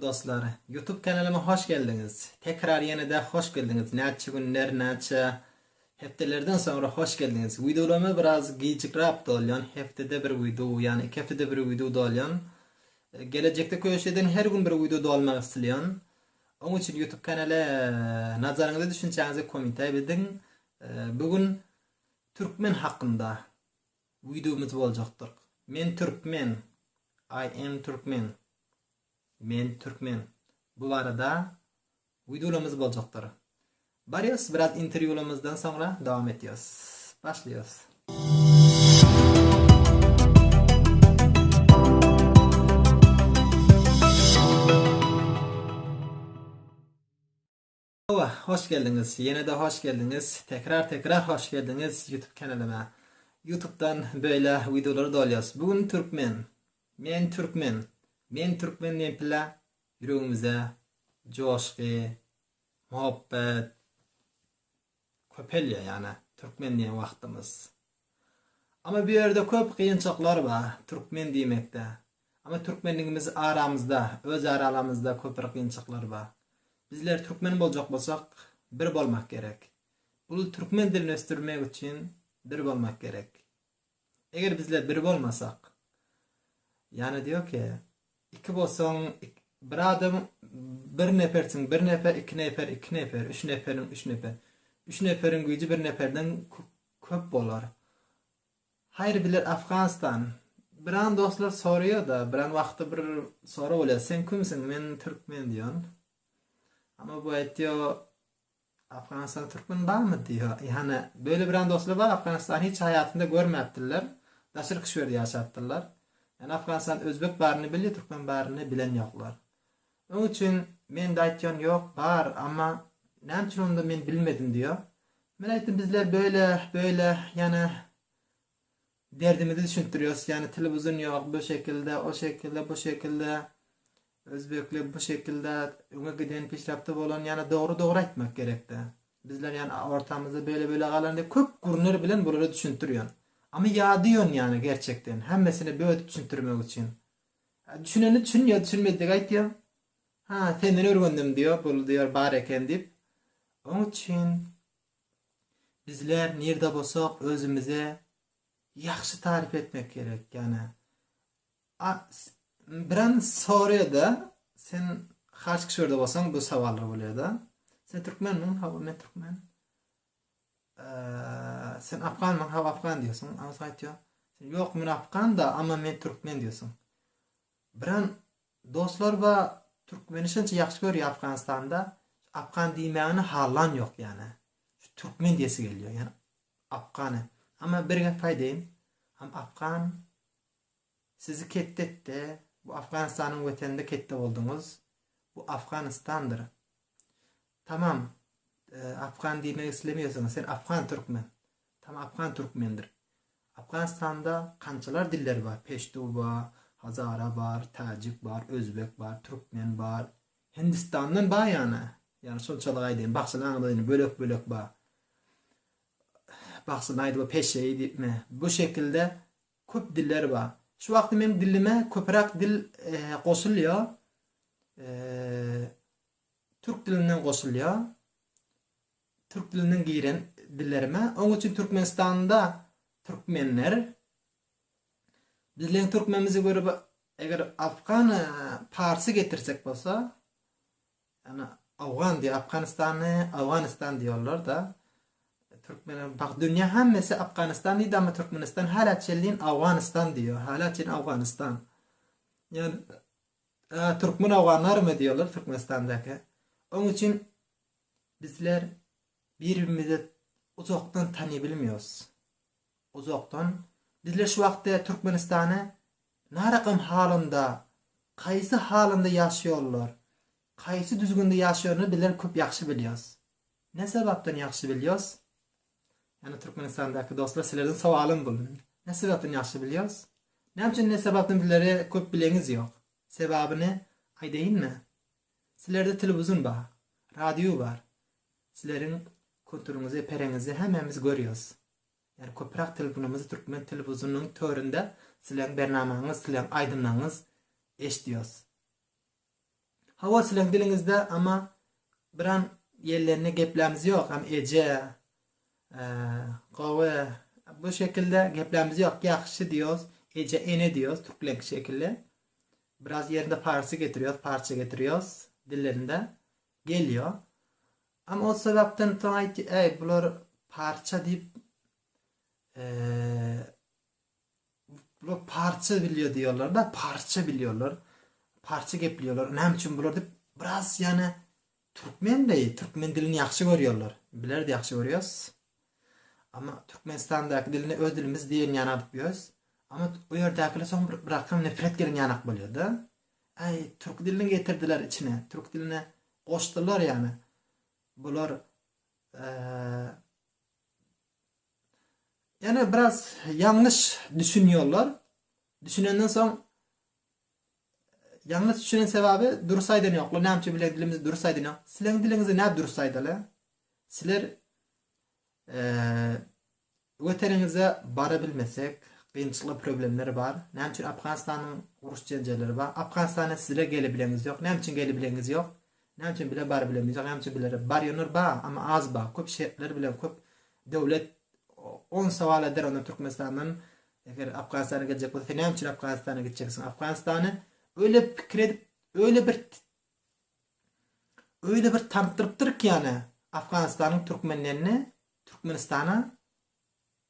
Dostlar, YouTube kanalıma hoş geldiniz. Tekrar yeniden hoş geldiniz. Neçe günler, neçe haftalardan sonra hoş geldiniz. Videolarımı biraz geciktirip dolayan, haftada bir video, yani 2 haftada bir video dolayan. Gelecekte köşeden her gün bir video dolmak isteyen. Onun için YouTube kanalı nazarınızda düşüncenizi komentay edin. Bugün Türkmen hakkında videomuz olacaktır. Men Türkmen. I am Türkmen. Men Türkmen. Bu arada videolarımız olacaktır. Barıyoruz, biraz interviewlarımızdan sonra devam ediyoruz. Başlıyoruz. Hoş geldiniz. Yine de hoş geldiniz. Tekrar hoş geldiniz YouTube kanalıma. YouTube'dan böyle videoları doluyoruz. Bugün Türkmen. Men Türkmen. Men Türkmen nempila yüreğimize coşku, muhabbet, köpelya yani Türkmen diyen vaktimiz. Ama bir yerde köp kıyınçaklar var Türkmen demekte. Ama Türkmenliğimiz aramızda, öz aralarımızda köp kıyınçaklar var. Bizler Türkmen bolacak bolsak bir bolmak gerek. Bu Türkmen dilini östürmek için bir bolmak gerek. Eğer bizler bir bolmasak, yani diyor ki iki bolsan bir adam bir nefersin, bir nefer, iki nefer, iki nefer, üç neferin, üç nefer. Üç neferin gücü bir neferden köp bolar. Hayır bilir Afganistan. Bir an dostlar soruyor da, bir an vakti bir soru oluyor. Sen kimsin? Men Türkmen diyorsun. Ama bu diyor Afganistan Türkmen var mı diyor. Yani böyle bir an dostlar var. Afganistan hiç hayatında görmediler. Daşır kışverdi yaşattılar. Yani Afganistan Özbek barını biliyor, Türkmen barını bilen yoklar. Onun için men de aytyon yok, var ama ne için onu da men bilmedim diyor. Ben aytdım bizler böyle yani derdimizi düşündürüyoruz. Yani televizyon yok, bu şekilde, o şekilde, bu şekilde. Özbekler bu şekilde ona giden pişraptı olan yani doğru aytmak gerekti. Bizler yani ortamızda böyle kalan köp gurunlar bilen buraları düşündürüyor. Ama ya diyorsun yani gerçekten. Hemmesini böyle düşündürmek için. Düşüneni düşünüyor, düşünmedi aytıyor. Ha senden öğrendim diyor, bunu diyor bareken deyip. Onun için bizler nerede bolsak özümüze yaxşı tarif etmek gerek yani. Bir an soruyor da sen kaç kişi orada bolsan bu savallar oluyor da. Sen Türkmen mi? Ha ben Türkmen. Sen Afgan mı? Ha Afgan diyorsun. Ama sen diyor. Sen yok ben Afgan da ama ben Türkmen diyorsun. Bir an dostlar va Türkmenişince yaxşı görüyor Afganistan'da. Afgan diýmäni halan yok yani. Şu Türkmen diýesi geliyor yani. Afganı. Ama bir gap aýdyn. Ham Afgan sizi kettetdi. Bu Afganistan'ın weteninde ketde boldunuz. Bu Afganistan'dır. Tamam. Afgan diýmek istemiyorsanız sen Afgan Türkmen. Tamam Afgan Türkmendir. Afganistan'da kançalar diller var. Peştu var, Hazara var, Tacik var, Özbek var, Türkmen var. Hindistan'dan var yani. Yani sonuçta aydın. Baksana anladın bölük var. Baksana aydın peşeyi deyip mi? Bu şekilde köp diller var. Şu vakti benim dillime köprak dil koşuluyor. Türk dilinden koşuluyor. Türk dilinden giren dillerime. Onun için Türkmenistan'da Türkmenler bizlerin Türkmenimizi görüp eğer Afgan parsı getirsek bolsa yani Afgan diye Afganistan'ı Afganistan diyorlar da Türkmen bak dünya hemmesi Afganistan değil ama Türkmenistan hala çelliğin Afganistan diyor. Hala çelliğin Afganistan. Yani Türkmen Afganlar mı diyorlar Türkmenistan'daki. Onun için bizler birbirimizi uzaktan tanıyabilmiyoruz. Uzaktan bizler şu vakti Türkmenistan'ı narakam halında, kaysi halında yaşıyorlar. Kaysi düzgünde yaşıyorlar bizler köp yaxşı biliyoruz. Ne sebepten yaxşı biliyoruz? Yani Türkmenistan'daki dostlar sizlerden sualım bu. Ne sebepten yaxşı biliyoruz? Ne için ne sebepten bizlere köp bileniz yok? Sebebini aydeyin mi? Sizlerde televizyon var, radyo var. Sizlerin kültürünüzü, perenizi hememiz görüyoruz. Yani köprak telefonumuzu Türkmen televizyonunun töründe sizlerin bernamanız, sizlerin aydınlanız eşdiyoruz. Hava sizin dilinizde ama biran yerlerine geplerimiz yok. Hem ece, qove bu şekilde geplerimiz yok. Yaxşı diyoruz. Ece ene diyoruz. Türkçe şekilde. Biraz yerinde parça getiriyoruz. Parça getiriyoruz. Dillerinde geliyor. Ama o sebepten sonra bular parça deyip bu parça biliyor diyorlar da parça biliyorlar. Parça gep biliyorlar. Ne için bular deyip biraz yani Türkmen değil. Türkmen dilini yaxşı görüyorlar. Biler de yaxşı görüyoruz. Ama Türkmenistan'daki dilini öz dilimiz diyen yanak biliyoruz. Ama o yerdekiler son bırakın nefret gelen yanak buluyor da. Türk dilini getirdiler içine. Türk diline koştular yani. Bular yani biraz yanlış düşünüyorlar. Düşünenden sonra yanlış düşünen sebebi dursaydı yoklar. Ne yapacağım bile dilimizi dursaydı yok. Sizlerin dilinizi ne dursaydı? Sizler öterinize barabilmesek, kıyınçılık problemleri var. Ne için Afganistan'ın uruş cenceleri var. Afganistan'a sizlere gelebileniz yok. Ne için gelebileniz yok. Ne için bile barabileniz yok. Ne için bile barıyorlar var ama az var. Köp şehirler bile köp devlet 10 saval eder onu Türkmenistan'dan. Eğer Afganistan'a gelecek olsa ne için Afganistan'a gideceksin? Afganistan'ı öyle fikredip öyle bir tanıttırıptır ki yani Afganistan'ın Türkmenlerini Türkmenistan'a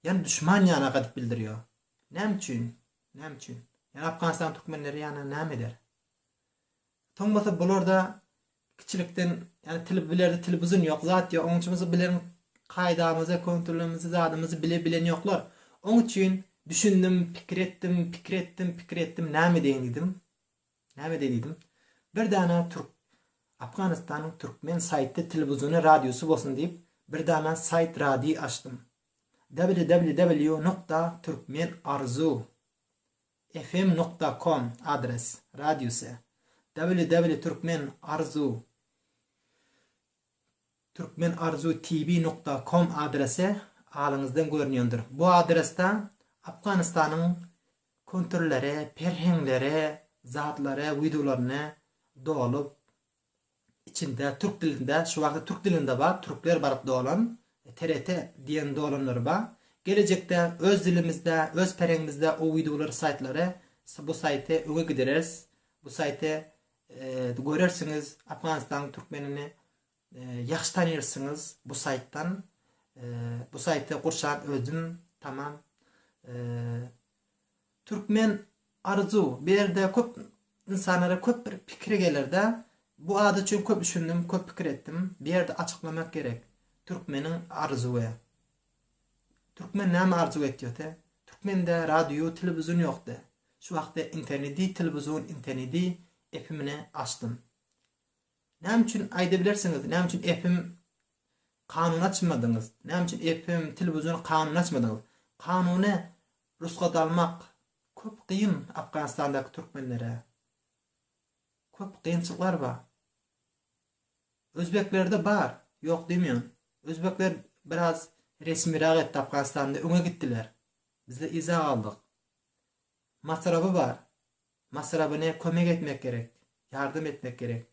yani düşman yana kadar bildiriyor. Ne için? Yani Afganistan Türkmenleri yani ne eder? Tombata bular da kiçilikten yani televizyon yok. Zaten onçumuzu bilen kaydamızı, kontrolümüzü, zadımızı bilen yoklar. Onun için düşündüm, fikir ettim. Ne dedim? Bir tane Afganistan'ın Türkmen saytı, televizyonu, radyosu olsun deyip bir tane sayt radyo açtım. www.turkmenarzu.fm.com adres radyosu. www.turkmenarzu.tv.com adresi alınızdan görünüyordur. Bu adreste Afganistan'ın kontrolleri, perhengleri, zatları, videolarını dolup içinde Türk dilinde, şu vakti Türk dilinde var, Türkler barıp dolan, TRT diyen dolanlar var. Gelecekte öz dilimizde, öz perhengimizde o videoları, saytları, bu sayte öne gideriz. Bu sayte görürsünüz Afganistan Türkmenini yaxşı tanırsınız bu sayttan. Bu sayte kurşan özüm tamam. Türkmen arzu bir yerde köp insanlara köp bir fikri gelir de bu adı için köp düşündüm, köp fikir ettim. Bir yerde açıklamak gerek. Türkmenin arzuya. Türkmen ne arzu ediyor te? Türkmen'de radyo, televizyon yoktu. Şu vakti interneti, televizyon, interneti efimini açtım. Ne için aydebilirsiniz? Ne için efim kanun açmadınız? Ne için efim, televizyon kanun açmadınız? Kanunu ruhsat almak köp kıyın Afganistan'daki Türkmenlere. Köp kıyınçılıklar var. Özbeklerde var. Yok demiyorum. Özbekler biraz resmi rağbet Afganistan'da öne gittiler. Biz de izah aldık. Masrafı var. Masrafına kömek etmek gerek. Yardım etmek gerek.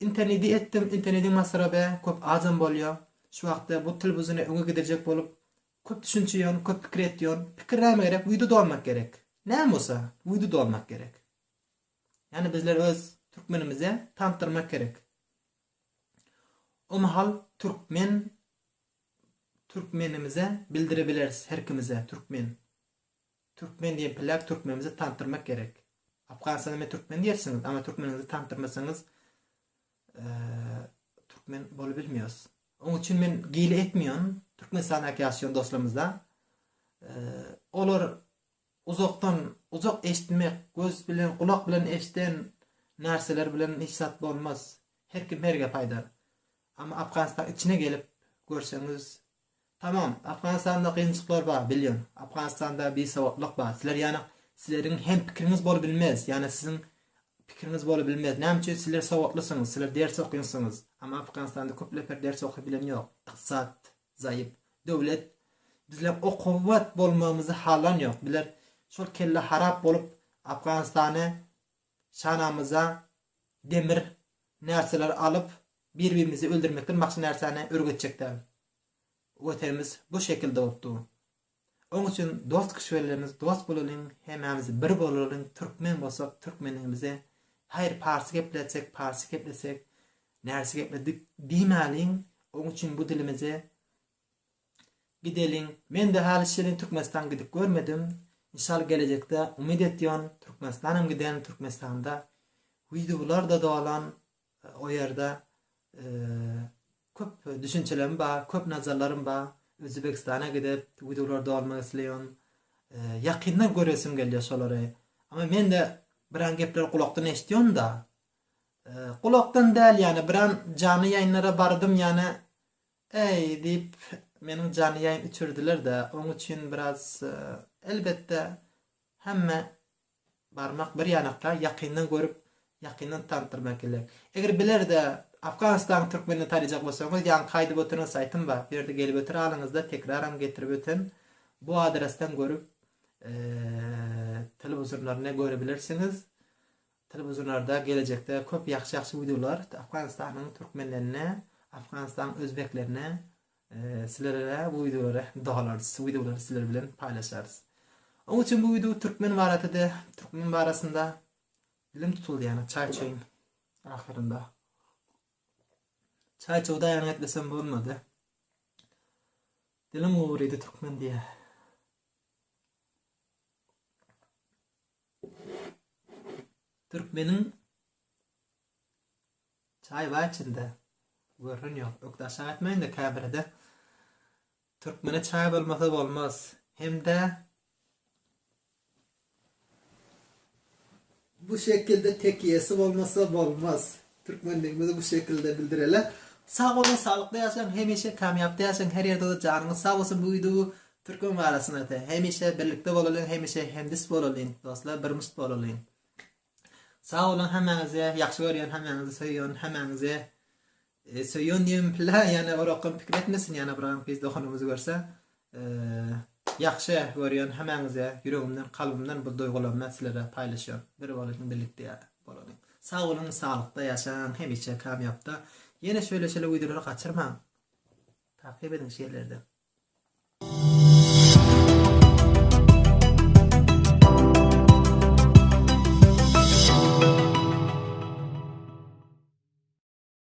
İnterneti ettim. İnternetin masrafı köp azam bolýar. Şu wagtda bu televizyona öňe gidecek bolup köp düşünçeýän, köp pikir etýän. Pikirläme gerek, uydu dolmak gerek. Näme bolsa, uydu dolmak gerek. Yani bizler öz Türkmenimize tanıtmak gerek. O mahal Türkmenimize bildirebiliriz herkimize Türkmen diye plak Türkmenimize tanıtmak gerek. Afganistan'da Türkmen diyersiniz ama Türkmeninizi tanıtmasanız Türkmen bolup bilmiyoruz. Onun için men giyli etmiyorum. Türkmenistan'daki yaşayan dostlarımızda. Olar uzak eşitmek, göz bilen, kulak bilen eşiten narseler bilen hiç satma olmaz. Her kim herge paydar. Ama Afganistan içine gelip görseniz tamam, Afganistan'da kıyınçlıklar var, biliyorum. Afganistan'da bir savutluq var. Sizlerin hem fikriniz bol bilmez. Yani sizin fikriniz bol bilmez. Näme üçin sizler savatlısınız, sizler ders okuyorsunuz. Ama Afganistan'da köpleper ders okuyabilen yok. İqtisat zayıf. Devlet bizler o kuvvet bolmamızı halan yok. Biler şol kelle harap bolup Afganistan'ı şanamıza demir nerseler alıp birbirimizi öldürmekten maksı nersene örgütecekler. Öterimiz bu şekilde oldu. Onun için dost kişilerimiz dost bolalım, hemimiz bir bolalım. Türkmen bolsak Türkmenimize hayır parsı geplesek, nersi gepledik diýmälin. Onun için bu dilimize gidelim. Men de hali Türkmenistan gidip görmedim. İnşallah gelecekte umid ediyorum Türkmenistan'a giden Türkmenistan'da videolar da doğalan o yerde köp düşüncelerim var, köp nazarlarım var. Özbekistan'a gidip videolar doğalmak istiyorum. Yakından göresim geliyor şolary. Ama men de biran gepler kulaktan eşdiyorum da kulaktan değil yani biran canlı yayınlara bardım yani ey deyip menin canlı yayın içirdiler de onun için biraz elbette hemme barmak bir yanakta yakından görüp yakından tanıtırmak gerek. Eger biler de Afganistan Türkmenini tanıyacak bolsaňyz ýa-ni kaýdyp oturan saytym bar. Bir ýerde gelip otur alyňyzda tekraram getirip öten bu adresden görüp telewizorlaryna görebilirsiniz. Telewizorlarda gelecekte köp ýaxşy videolar Afganistanyň türkmenlerine, Afganistan özbeklerine sizlere bu videoları dağlarız. Bu videoları sizler bilen paylaşarız. Onun için bu video Türkmen baratyda, Türkmen barasında dilim tutuldu yani çay çayım ahirinde. Çay çayda yan etlesem bulmadı. Dilim uğruydu Türkmen diye. Türkmenin çay var içinde. Görün yok. Öktaşa etmeyin de kamerada. Türkmene çay olmasa olmaz. Hem de bu şekilde tekiyesi olmasa olmaz. Türkmenliğimizi bu şekilde bildireler. Sağ olun, sağlıklı yaşayın, hemişe kamyapta yaşayın, her yerde de canınız sağ olsun bu video Türkmen arasında da. Hemişe birlikte olalım, hemişe hemdis olalım, dostlar, birmiş olalım. Sağ olun hemenize, yaxşı görýän hemenizi söýýän, hemenize söýýän diýim pila, yani o rakam pikir etmesin, yani biram biz dokunumuzu görse. Yaxşı görýän hemenize, yüregimden, kalbimden bu duýgularymı sizlere paylaşýan. Bir bolalım birlikde bolalım. Sağ olun, sağlıkta yaşayın, hemişe kamyapta. Yine şöyle videoları kaçırmam. Takip edin şeylerde.